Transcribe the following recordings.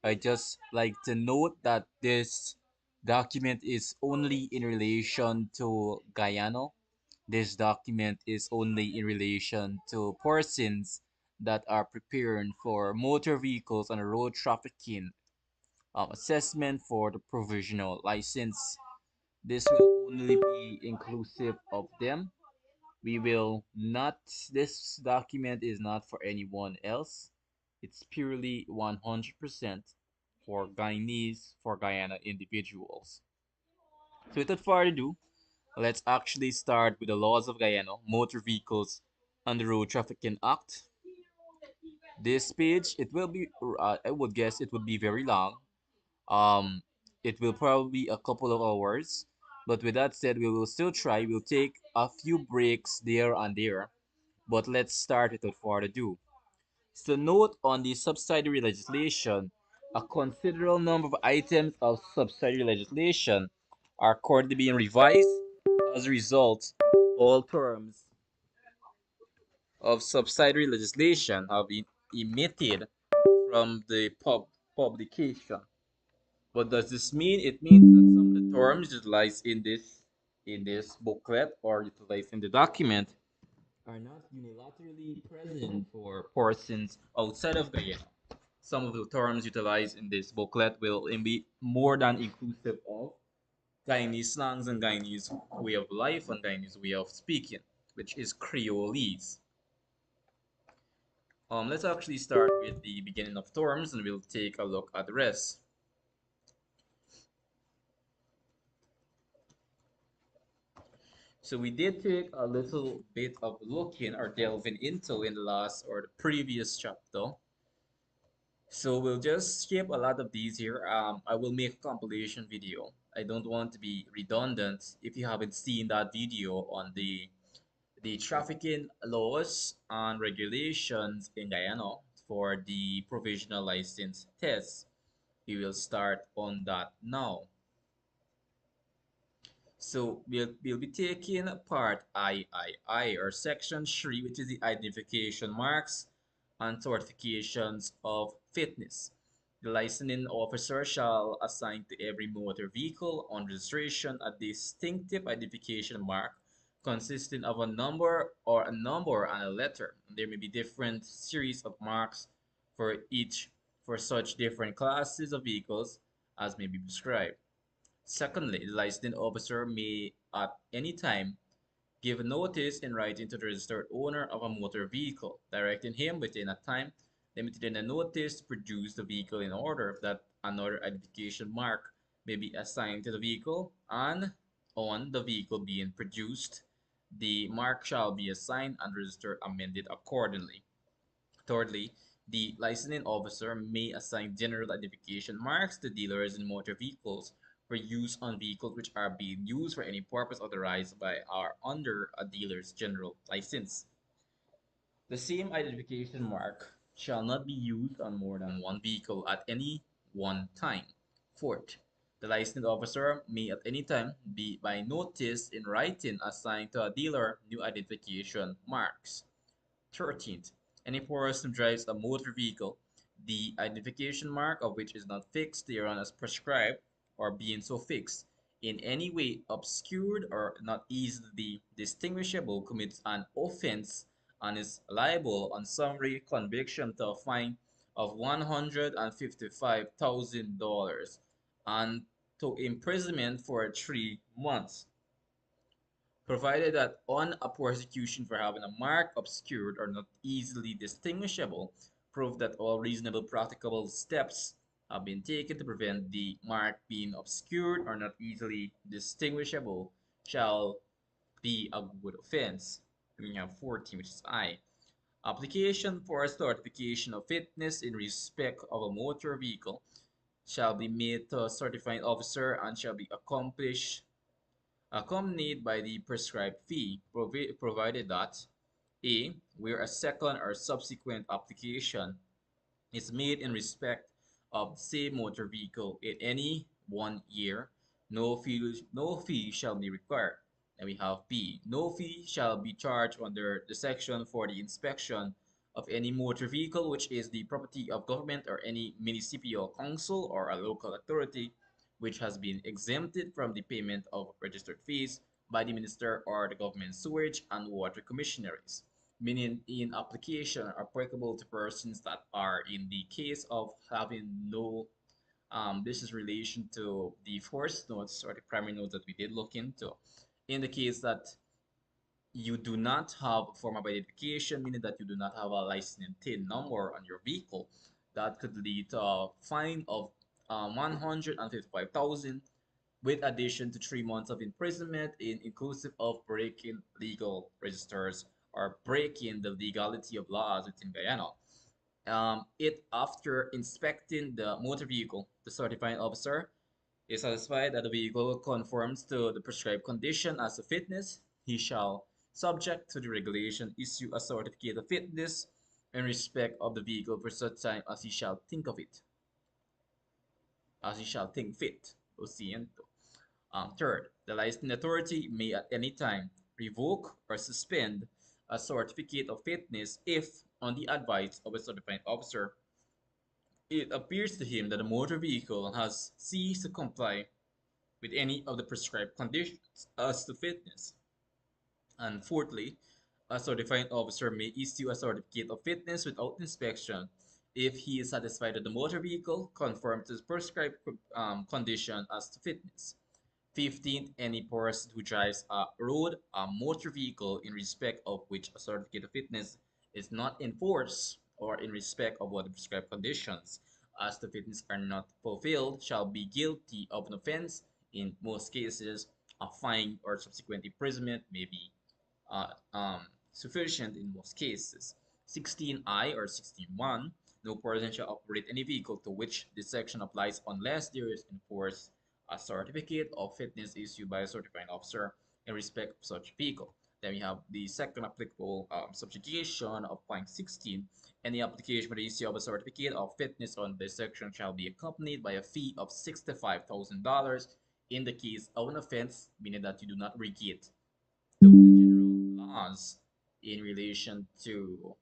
I just like to note that this document is only in relation to Guyana. This document is only in relation to persons that are preparing for motor vehicles and road trafficking assessment for the provisional license. This will only be inclusive of them. We will not, this document is not for anyone else. It's purely 100% for Guyanese, for Guyana individuals. So without further ado, let's actually start with the laws of Guyana, Motor Vehicles and the Road Trafficking Act. This page, it will be, I would guess it would be very long. Um, it will probably be a couple of hours. But with that said, we will still try. We'll take a few breaks there and there. But let's start without further ado. So note on the subsidiary legislation, a considerable number of items of subsidiary legislation are currently being revised. As a result, all terms of subsidiary legislation have been omitted from the publication. What does this mean? It means that some of the terms utilized in this booklet or utilized in the document are not unilaterally present for persons outside of Guyana. Some of the terms utilized in this booklet will be more than inclusive of Guyanese slangs and Guyanese way of life and Guyanese way of speaking, which is Creolese. Let's actually start with the beginning of terms and we'll take a look at the rest. So we did take a little bit of looking or delving into in the last or the previous chapter. So we'll just skip a lot of these here. I will make a compilation video. I don't want to be redundant. If you haven't seen that video on the trafficking laws and regulations in Guyana for the provisional license test, we will start on that now. So we'll be taking part III or section 3, which is the identification marks and certifications of fitness. The licensing officer shall assign to every motor vehicle on registration a distinctive identification mark consisting of a number or a number and a letter. There may be different series of marks for each for such different classes of vehicles as may be prescribed. Secondly, the licensing officer may at any time give notice in writing to the registered owner of a motor vehicle, directing him within a time limited in the notice to produce the vehicle in order that another identification mark may be assigned to the vehicle, and on the vehicle being produced, the mark shall be assigned and registered amended accordingly. Thirdly, the licensing officer may assign general identification marks to dealers in motor vehicles for use on vehicles which are being used for any purpose authorized by or under a dealer's general license. The same identification mark shall not be used on more than one vehicle at any one time. Fourth, the licensing officer may at any time be by notice in writing assign to a dealer new identification marks. 13th, any person who drives a motor vehicle, the identification mark of which is not fixed thereon as prescribed, or being so fixed, in any way obscured or not easily distinguishable, commits an offense and is liable on summary conviction to a fine of $155,000 and to imprisonment for 3 months, provided that on a prosecution for having a mark obscured or not easily distinguishable, prove that all reasonable practicable steps have been taken to prevent the mark being obscured or not easily distinguishable, shall be a good offense. We have 14, which is I. Application for certification of fitness in respect of a motor vehicle shall be made to a certifying officer and shall be accompanied by the prescribed fee, provided that a. where a second or subsequent application is made in respect of the same motor vehicle in any 1 year, no fee shall be required. And we have B. No fee shall be charged under the section for the inspection of any motor vehicle which is the property of government or any municipal council or a local authority which has been exempted from the payment of registered fees by the minister or the government sewage and water commissionaries, meaning in application applicable to persons that are in the case of having no business relation to the first notes or the primary notes that we did look into. In the case that you do not have a form of identification, meaning that you do not have a license and TIN number on your vehicle, that could lead to a fine of 155,000 with addition to 3 months of imprisonment in inclusive of breaking legal registers or breaking the legality of laws within Guyana. It after inspecting the motor vehicle, the certifying officer is satisfied that the vehicle conforms to the prescribed condition as to fitness, he shall, subject to the regulation, issue a certificate of fitness in respect of the vehicle for such time as he shall think of it, as he shall think fit. O siento. Third, the licensing authority may at any time revoke or suspend a certificate of fitness if, on the advice of a certifying officer, it appears to him that the motor vehicle has ceased to comply with any of the prescribed conditions as to fitness. And fourthly, a certifying officer may issue a certificate of fitness without inspection if he is satisfied that the motor vehicle conforms to the prescribed condition as to fitness. 15th, any person who drives a motor vehicle in respect of which a certificate of fitness is not enforced or in respect of what the prescribed conditions as to fitness are not fulfilled shall be guilty of an offense. In most cases, a fine or subsequent imprisonment may be uh, um, sufficient in most cases. 16I or 16.1, no person shall operate any vehicle to which this section applies unless there is enforced a certificate of fitness issued by a certifying officer in respect of such vehicle. Then we have the second applicable subjugation of point 16. Any application for the issue of a certificate of fitness on this section shall be accompanied by a fee of $65,000 in the case of an offense, meaning that you do not regate the general laws in relation to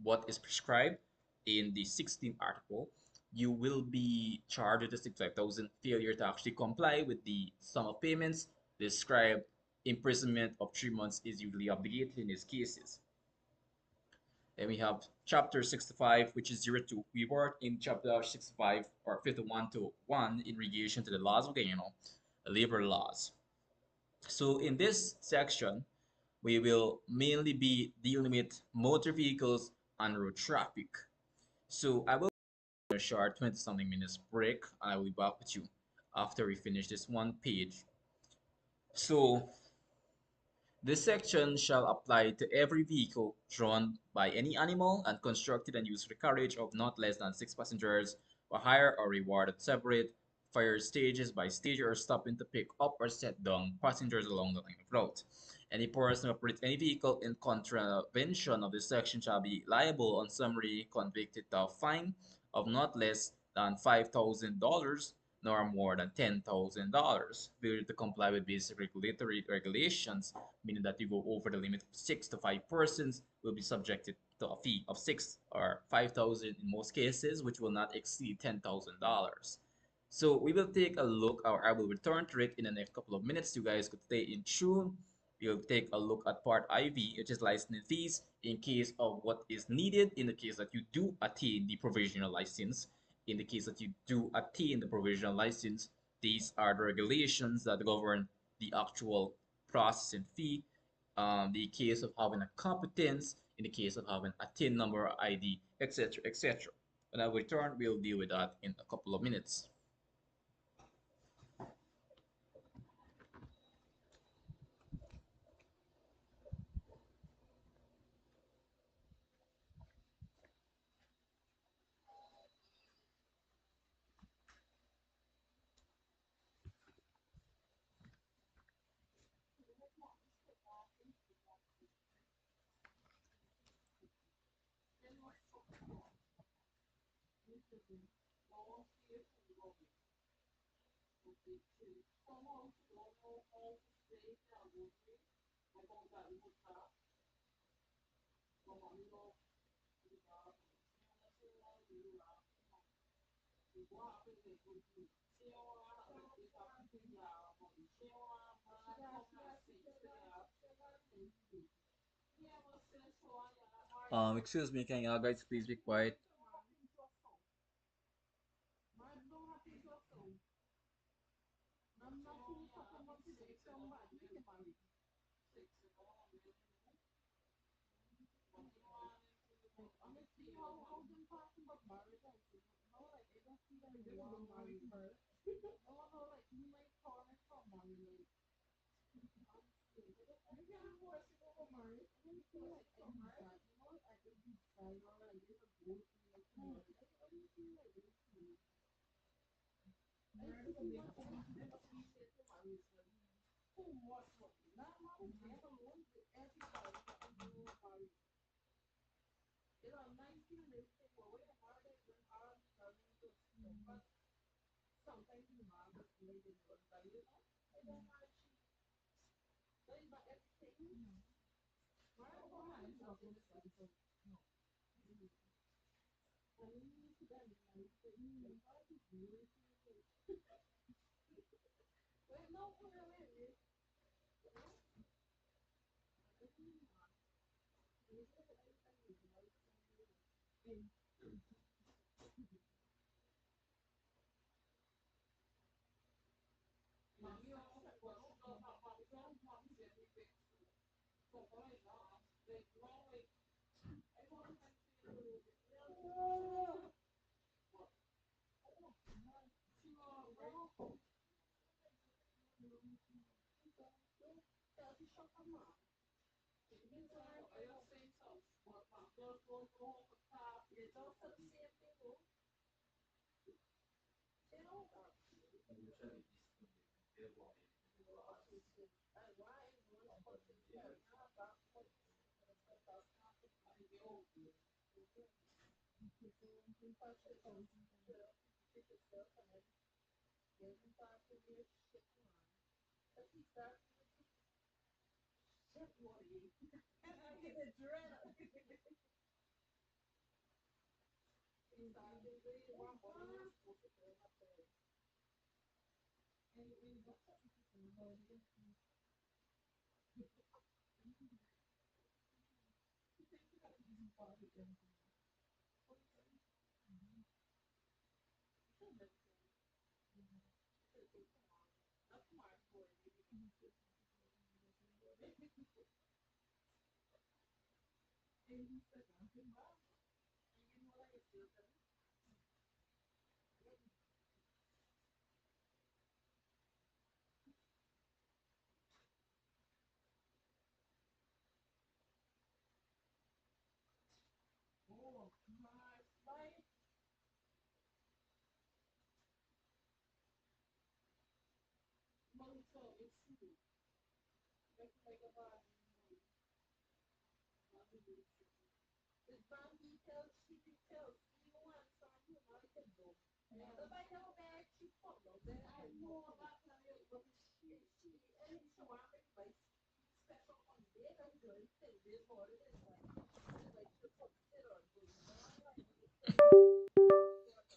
what is prescribed in the 16th article, you will be charged with a 65,000 failure to actually comply with the sum of payments described. Imprisonment of 3 months is usually obligated in these cases. Then we have chapter 65, which is 02. We work in chapter 65 or 51 to 1 in relation to the laws of Guyana, labor laws. So in this section, we will mainly be dealing with motor vehicles and road traffic. So I will take a short 20 something minutes break and I will be back with you after we finish this one page. So this section shall apply to every vehicle drawn by any animal and constructed and used for the carriage of not less than 6 passengers, for hire or rewarded separate, fire stages by stage or stopping to pick up or set down passengers along the line of route. Any person who operates any vehicle in contravention of this section shall be liable on summary convicted of a fine of not less than $5,000 nor more than $10,000. Failure to comply with basic regulatory regulations, meaning that you go over the limit of 6 to 5 persons, will be subjected to a fee of 6 or 5,000 in most cases, which will not exceed $10,000. So we will take a look, or I will return to it in the next couple of minutes. You guys could stay in tune. We'll take a look at part IV, which is licensing fees, in case of what is needed in the case that you do attain the provisional license. In the case that you do attain the provisional license, these are the regulations that govern the actual processing fee. The case of having a competence, in the case of having a TIN number or ID, etc., etc. When I return, we'll deal with that in a couple of minutes. Excuse me, can you guys please be quiet?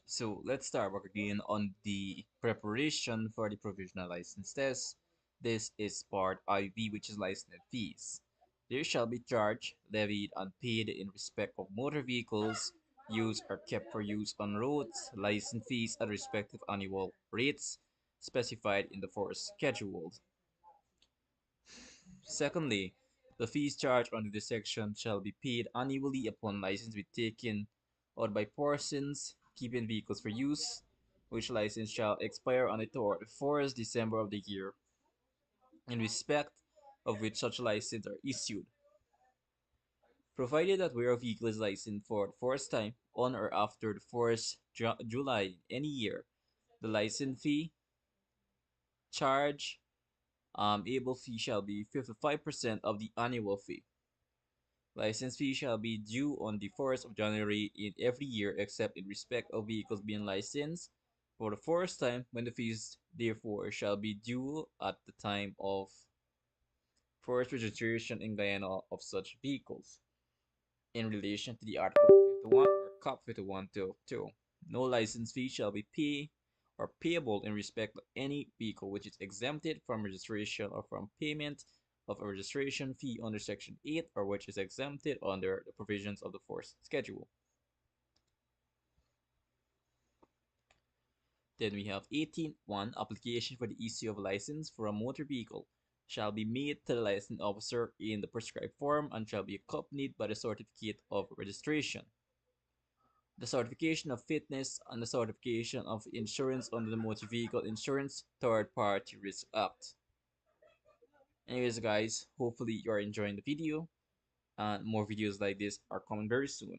So let's start work again on the preparation for the provisional license test. This is part IV, which is license fees. There shall be charged, levied, and paid in respect of motor vehicles used or kept for use on roads, license fees at respective annual rates specified in the force schedule. Secondly, the fees charged under this section shall be paid annually upon license be taken out by persons keeping vehicles for use, which license shall expire on the 4th December of the year in respect of which such license are issued, provided that where a vehicle is licensed for the first time on or after the 1st July in any year, the license fee charge able fee shall be 55% of the annual fee. License fee shall be due on the 1st of January in every year except in respect of vehicles being licensed for the first time, when the fees therefore shall be due at the time of first registration in Guyana of such vehicles in relation to the Article 51 or COP 51 2. No license fee shall be paid or payable in respect of any vehicle which is exempted from registration or from payment of a registration fee under Section 8 or which is exempted under the provisions of the force schedule. Then we have 18.1. Application for the issue of license for a motor vehicle shall be made to the licensing officer in the prescribed form and shall be accompanied by the certificate of registration, the certification of fitness, and the certification of insurance under the Motor Vehicle Insurance Third Party Risk Act. Anyways, guys, hopefully you are enjoying the video, and more videos like this are coming very soon.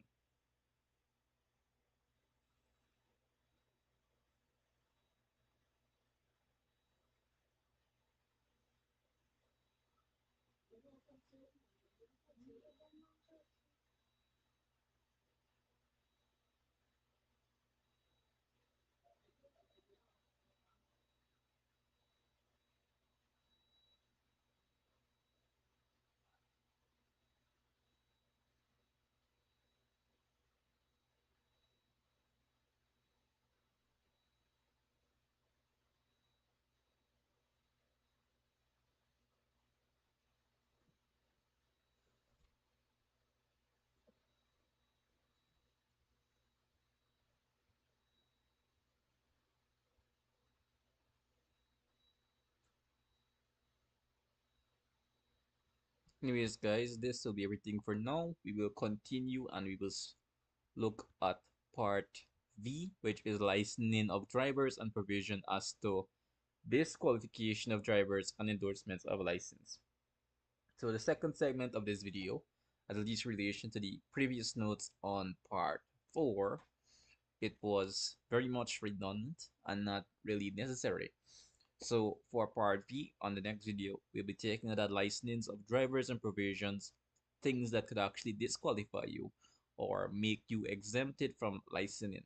Anyways, guys, this will be everything for now. We will continue and we will look at part V, which is licensing of drivers and provision as to disqualification of drivers and endorsements of license. So the second segment of this video has least relation to the previous notes on part 4. It was very much redundant and not really necessary. So for part B on the next video, we'll be taking that licensing of drivers and provisions, things that could actually disqualify you or make you exempted from licensing.